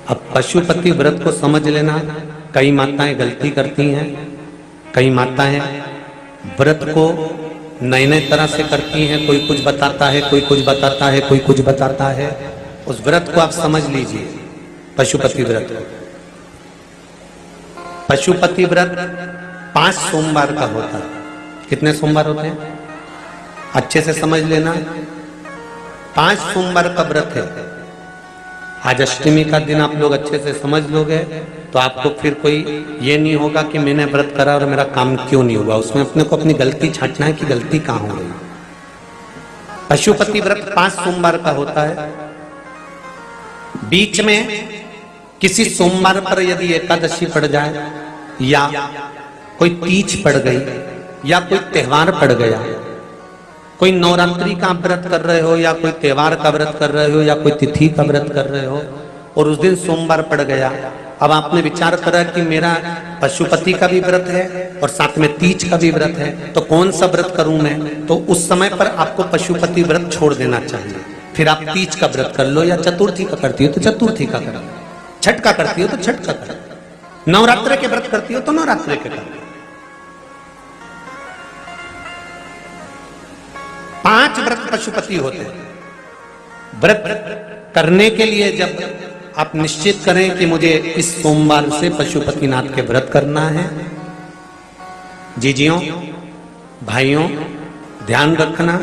अब पशुपति व्रत को समझ लेना। कई माताएं गलती करती हैं, कई माताएं व्रत को नए नए तरह से करती हैं। कोई कुछ बताता है, कोई कुछ बताता है, कोई कुछ बताता है। उस व्रत को आप समझ लीजिए, पशुपति व्रत को। पशुपति व्रत 5 सोमवार का होता है। कितने सोमवार होते हैं अच्छे से समझ लेना। 5 सोमवार का व्रत है। आज अष्टमी का दिन आप लोग अच्छे से समझ लोगे तो आपको फिर कोई ये नहीं होगा कि मैंने व्रत करा और मेरा काम क्यों नहीं हुआ। उसमें अपने को अपनी गलती छांटना है कि गलती कहां हो गई। पशुपति व्रत 5 सोमवार का होता है। बीच में किसी सोमवार पर यदि एकादशी पड़ जाए या कोई तीज पड़ गई या कोई त्योहार पड़ गया, कोई नवरात्रि का व्रत कर रहे हो या कोई त्योहार का व्रत कर रहे हो या कोई तिथि का व्रत कर रहे हो और उस दिन सोमवार पड़ गया, अब आपने विचार करा कि मेरा पशुपति का भी व्रत है और साथ में तीज का भी व्रत है, तो कौन सा व्रत करूं मैं। तो उस समय पर आपको पशुपति व्रत छोड़ देना चाहिए। फिर आप तीज का व्रत कर लो, या चतुर्थी का करती हो तो चतुर्थी का करो, छठ का करती हो तो छठ का करो, नवरात्र के व्रत करती हो तो नवरात्र के करो। 5 व्रत पशुपति होते हैं। व्रत करने के लिए जब आप निश्चित करें कि मुझे इस सोमवार से पशुपतिनाथ के व्रत करना है, जीजियों भाइयों ध्यान रखना,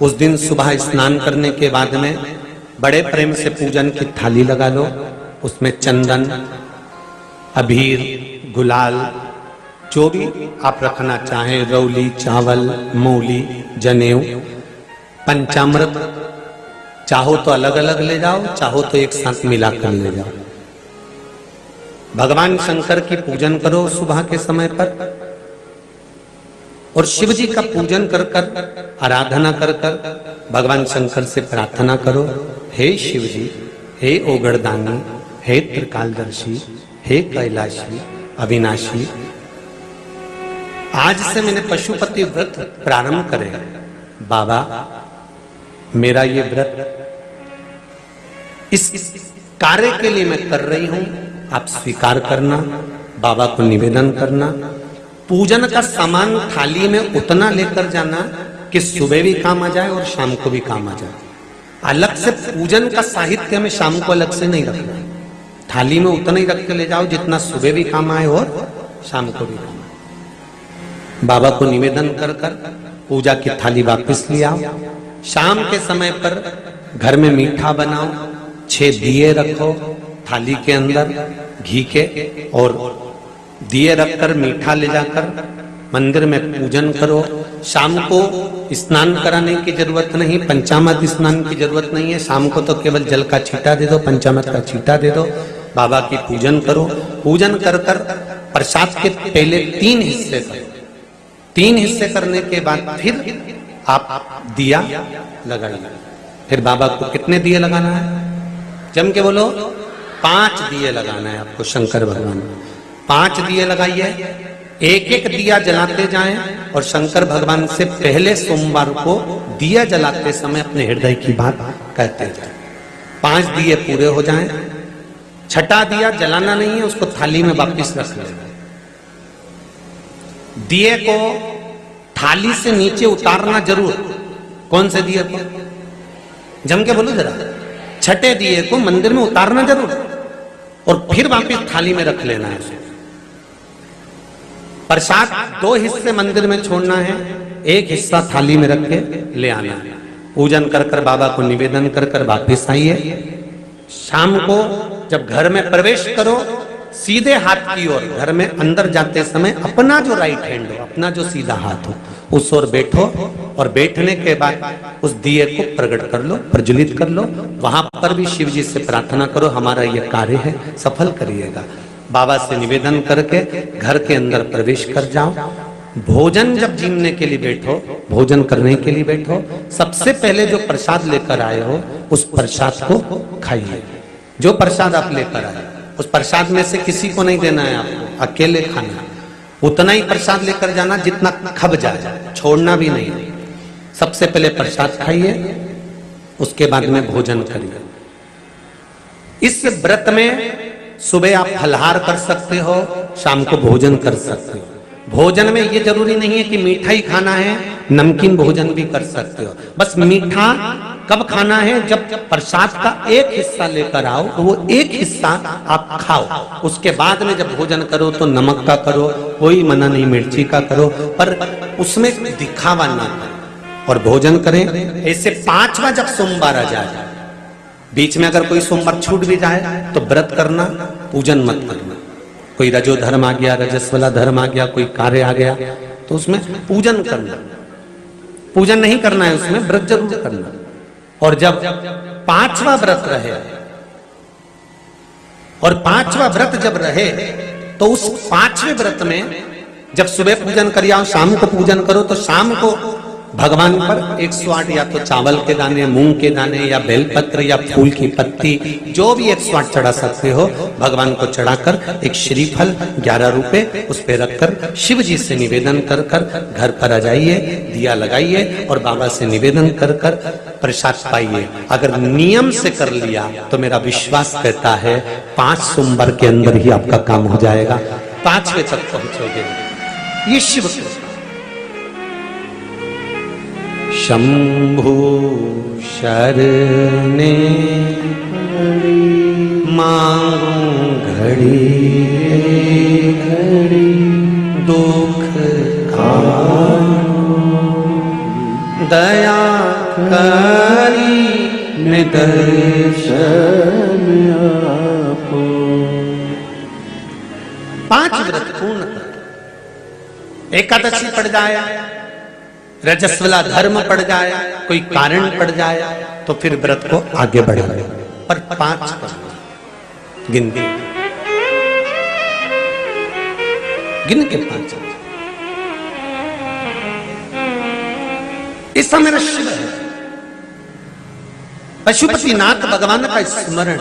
उस दिन सुबह स्नान करने के बाद में बड़े प्रेम से पूजन की थाली लगा लो। उसमें चंदन, अबीर, गुलाल, जो भी आप रखना चाहें, रौली, चावल, मूली, जनेऊ, पंचामृत, चाहो तो अलग अलग ले जाओ, चाहो तो एक साथ मिलाकर ले जाओ। भगवान शंकर की पूजन करो सुबह के समय पर और शिव जी का पूजन कर कर, आराधना कर कर भगवान शंकर से प्रार्थना करो, हे शिव जी, हे ओगड़दानी, हे त्रिकालदर्शी, हे कैलाशी, अविनाशी, आज से मैंने पशुपति व्रत प्रारंभ करे। बाबा मेरा ये व्रत इस कार्य के लिए मैं कर रही हूं, आप स्वीकार करना। बाबा को निवेदन करना। पूजन का सामान थाली में उतना लेकर जाना कि सुबह भी काम आ जाए और शाम को भी काम आ जाए। अलग से पूजन का साहित्य में शाम को अलग से नहीं रखना। थाली में उतना ही रख के ले जाओ जितना सुबह भी काम आए और शाम को भी काम आए। बाबा को निवेदन कर कर पूजा की थाली वापस ले आओ। शाम के समय पर घर में मीठा बनाओ, 6 दिए रखो थाली के अंदर घी के, और दिए रखकर मीठा ले जाकर मंदिर में पूजन करो। शाम को स्नान कराने की जरूरत नहीं, पंचामृत स्नान की जरूरत नहीं है। शाम को तो केवल जल का छींटा दे दो, पंचामृत का छींटा दे दो, बाबा की पूजन करो। पूजन कर कर प्रसाद के पहले 3 हिस्से करो। 3 हिस्से करने के बाद फिर आप दिया लगाइए। फिर बाबा को कितने दिए लगाना है? जम के बोलो, 5 दिए लगाना है आपको शंकर भगवान को। 5 दिए लगाइए, एक एक दिया जलाते जाएं और शंकर भगवान से पहले सोमवार को दिया जलाते समय अपने हृदय की बात कहते जाएं। 5 दिए पूरे हो जाएं। छठा दिया जलाना नहीं है, उसको थाली में वापस रख लेना। दिए को थाली से नीचे उतारना जरूर। कौन से दिए को? जम के बोलो जरा। छठे दिए को मंदिर में उतारना जरूर और फिर वापस थाली में रख लेना है। प्रसाद 2 हिस्से मंदिर में छोड़ना है, 1 हिस्सा थाली में रख के ले आना है। पूजन कर कर बाबा को निवेदन कर कर वापिस आइए। शाम को जब घर में प्रवेश करो, सीधे हाथ की ओर घर में अंदर जाते समय अपना जो राइट हैंड हो, अपना जो सीधा हाथ हो, उस ओर बैठो और बैठने के बाद उस दिए को प्रकट कर लो, प्रज्वलित कर लो। वहां पर भी शिव जी से प्रार्थना करो, हमारा यह कार्य है सफल करिएगा। बाबा से निवेदन करके घर के अंदर प्रवेश कर जाओ। भोजन जब जीमने के लिए बैठो, भोजन करने के लिए बैठो, सबसे पहले जो प्रसाद लेकर आए हो उस प्रसाद को खाइए। जो प्रसाद आप लेकर आए उस प्रसाद में से किसी को नहीं देना है आपको, अकेले खाना। उतना ही प्रसाद लेकर जाना जितना खब जाए, छोड़ना भी नहीं। सबसे पहले प्रसाद खाइए, उसके बाद में भोजन करिए। इस व्रत में सुबह आप फलहार कर सकते हो, शाम को भोजन कर सकते हो। भोजन में ये जरूरी नहीं है कि मीठा ही खाना है, नमकीन भोजन भी कर सकते हो। बस मीठा कब खाना है, जब प्रसाद का एक हिस्सा लेकर आओ तो वो एक हिस्सा आप खाओ। उसके बाद में जब भोजन करो तो नमक का करो, कोई मना नहीं, मिर्ची का करो, पर उसमें दिखावा ना करो और भोजन करें। ऐसे 5वां जब सोमवार आ जाए, बीच में अगर कोई सोमवार छूट भी जाए तो व्रत करना, पूजन मत करना। कोई रजो धर्म आ गया, रजस्वला धर्म आ गया, कोई कार्य आ गया तो उसमें पूजन करना, पूजन नहीं करना है, उसमें व्रत जरूर करना। और जब 5वां व्रत रहे और 5वां व्रत जब रहे तो उस 5वें व्रत में जब सुबह पूजन करिए और शाम को पूजन करो तो शाम को भगवान पर 108 या तो चावल के दाने, मूंग के दाने या बेलपत्र या फूल की पत्ती, जो भी 108 चढ़ा सकते हो भगवान को चढ़ाकर एक श्रीफल 11 रुपए उस पे रखकर शिव जी से निवेदन कर कर घर पर आ जाइए, दिया लगाइए और बाबा से निवेदन कर कर प्रसाद पाइए। अगर नियम से कर लिया तो मेरा विश्वास कहता है 5 सोमवार के अंदर ही आपका काम हो जाएगा, 5वें तक पहुंचोगे। ये शिव शंभु शरणे मांगू घड़ी घड़ी दुख दया करी निदर्शन आपो। 5 व्रत पूर्ण कर, एकादशी पड़ जाए, रजस्वला धर्म पड़ जाए, कोई कारण पड़ जाए तो फिर व्रत को आगे बढ़ाए। पर 5 गिनती गिन के 5। ऐसा मेरा शिव है। पशुपतिनाथ भगवान का स्मरण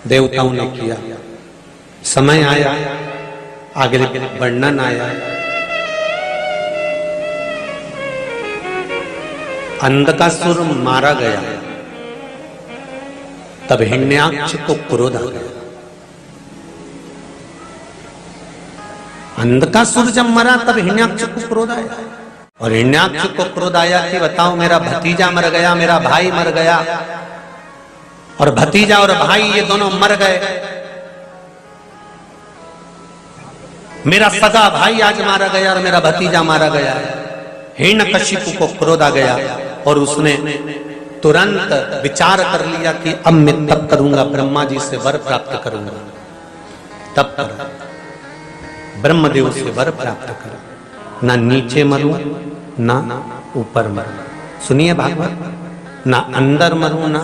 देवताओं ने किया, समय आया, आगे वर्णन आया। अंधकासुर मारा गया, तब हिरण्याक्ष को क्रोध आ गया। अंधकासुर जब मरा तब हिरण्याक्ष को क्रोध आया और हिरण्याक्ष को क्रोध आया कि बताओ मेरा भतीजा मर गया, मेरा भाई मर गया, और भतीजा और भाई ये दोनों मर गए, मेरा सगा भाई आज मारा गया और मेरा भतीजा मारा गया। हिरण्यकशिपु को क्रोध आ गया और उसने तुरंत विचार कर लिया कि अब मैं तप करूंगा, ब्रह्मा जी से वर प्राप्त करूंगा। तब ब्रह्मदेव से वर प्राप्त कर, ना नीचे मरूं ना ऊपर मरूं। सुनिए भागवत, ना अंदर मरूं ना,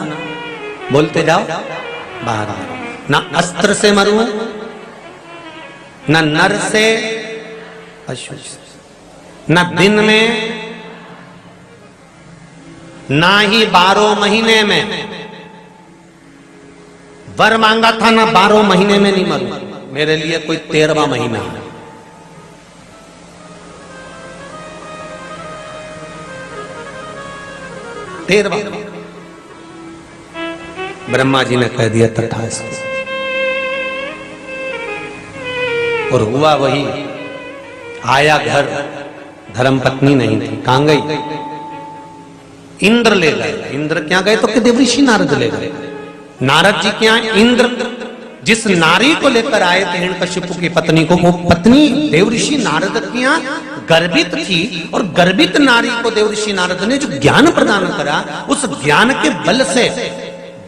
बोलते जाओ, बाहर ना अस्त्र से मरूं ना नर से, अशु ना दिन में ना ही 12 महीने में। वर मांगा था ना 12 महीने में नहीं मरूं, मेरे लिए कोई 13वां महीना है। ब्रह्मा जी ने कह दिया तथास्तु, और हुआ वही। आया घर, धर्मपत्नी नहीं थी, कहां गई? इंद्र ले गए। इंद्र क्या गए तो देवऋषि नारद ले गए। नारद जी क्या, इंद्र जिस नारी को लेकर आए थे हिरण्यकशिपु की पत्नी को, वो पत्नी देवऋषि नारद की यहाँ गर्भित थी, और गर्भित नारी को देवऋषि नारद ने जो ज्ञान प्रदान करा, उस ज्ञान के बल से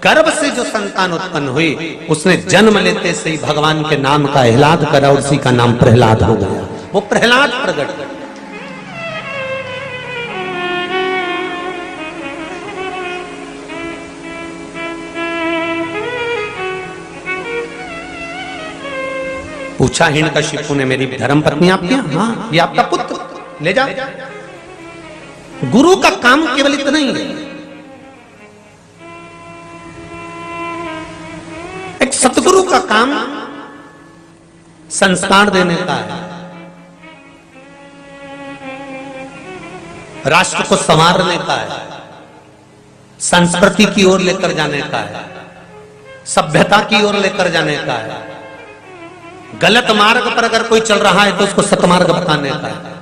गर्भ से जो संतान उत्पन्न हुई, उसने जन्म लेते से ही भगवान के नाम का आह्लाद करा, उसी का नाम प्रहलाद हो गया। वो प्रहलाद प्रकट कर। पूछा हिरण्यकशिपु ने, मेरी धर्मपत्नी आपके यहाँ? हाँ, ये आपका पुत्र, ले जाओ। गुरु का काम केवल इतना ही है, एक सतगुरु का काम संस्कार देने का है, राष्ट्र को संवारने का है, संस्कृति की ओर लेकर जाने का है। सभ्यता की ओर लेकर जाने का है। गलत मार्ग पर अगर कोई चल रहा है तो उसको सतमार्ग बताने का है।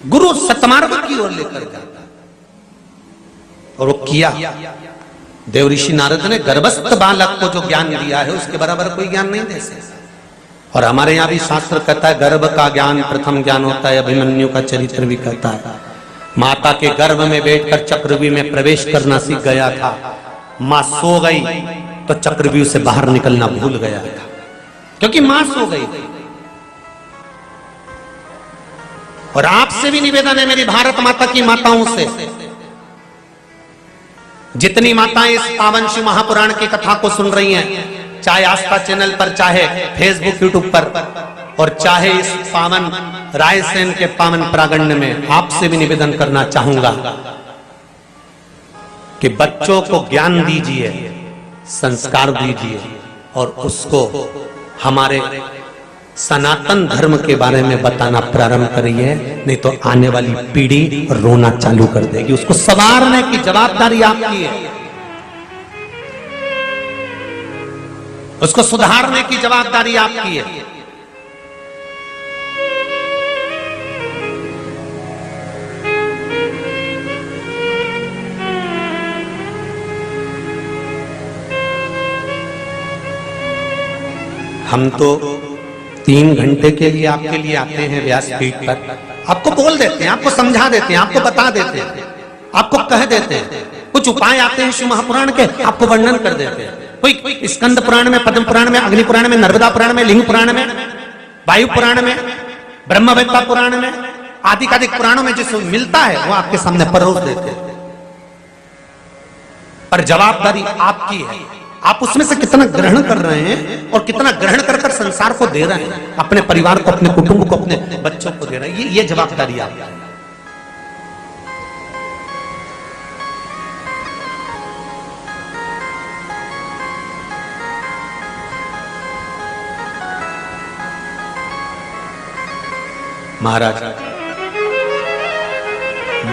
गुरु सतमार्ग की ओर लेकर जाता है और वो किया। देव ऋषि नारद ने गर्भस्थ बालक को जो ज्ञान दिया है उसके बराबर कोई ज्ञान नहीं दे सकता। और हमारे यहां भी शास्त्र कहता है गर्भ का ज्ञान प्रथम ज्ञान होता है। अभिमन्यु का चरित्र भी कहता है माता के गर्भ में बैठकर चक्रव्यूह में प्रवेश करना सीख गया था। मां सो गई तो चक्रव्यूह से बाहर निकलना भूल गया था, क्योंकि मां सो गई। और आपसे भी निवेदन है मेरी भारत माता की माताओं से, जितनी माताएं इस पावन शिव महापुराण की कथा को सुन रही हैं, चाहे आस्था चैनल पर, चाहे फेसबुक यूट्यूब पर, और चाहे इस पावन रायसेन के पावन प्रांगण में, आपसे भी निवेदन करना चाहूंगा कि बच्चों को ज्ञान दीजिए, संस्कार दीजिए और उसको हमारे सनातन धर्म के बारे में बताना प्रारंभ करिए, नहीं तो आने वाली पीढ़ी रोना चालू कर देगी। उसको संवारने की जवाबदारी आपकी है, उसको सुधारने की जवाबदारी आपकी है। हम तो 3 घंटे के लिए आपके लिए आते हैं व्यासपीठ पर, आपको बोल देते हैं, आपको समझा देते हैं, आपको बता देते हैं, आपको कह देते हैं। कुछ उपाय आते हैं शिव महापुराण के, आपको वर्णन कर देते हैं। कोई स्कंद पुराण में, पद्म पुराण में, अग्नि पुराण में, नर्मदा पुराण में, लिंग पुराण में, वायु पुराण में, ब्रह्मवेत्ता पुराण में, आदिकादिक पुराणों में जिसको मिलता है वो आपके सामने परोस देते हैं। पर जवाबदारी आपकी है, आप उसमें से कितना ग्रहण कर रहे हैं और कितना ग्रहण कर कर संसार को दे रहे हैं, अपने परिवार को, अपने कुटुंब को, अपने बच्चों को दे रहे हैं। ये जवाबदारी आपकी है। महाराज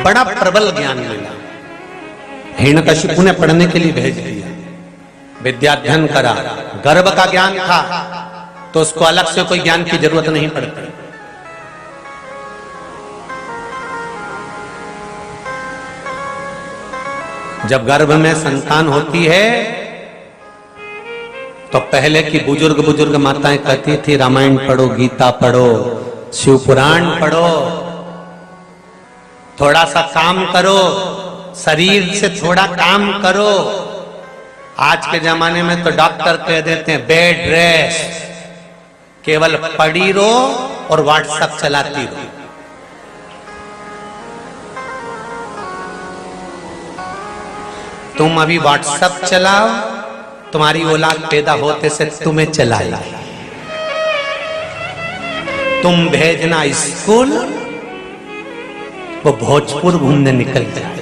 बड़ा प्रबल ज्ञान मिला, हिरण्यकशिपु ने पढ़ने के लिए भेज दिया, विद्याध्ययन करा, गर्भ का ज्ञान था तो उसको अलग से कोई ज्ञान की जरूरत नहीं पड़ती। जब गर्भ में संतान होती है तो पहले की बुजुर्ग माताएं कहती थी रामायण पढ़ो, गीता पढ़ो, शिव पुराण पढ़ो, थोड़ा सा काम करो, शरीर से थोड़ा काम करो। आज के जमाने में तो डॉक्टर कह देते हैं बेड रेस्ट, केवल पड़ी रहो और व्हाट्सएप चलाती रहो। तुम अभी व्हाट्सएप चलाओ, तुम्हारी औलाद पैदा होते से तुम्हें चलाई। तुम भेजना स्कूल, वो भोजपुर घूमने निकल जाए।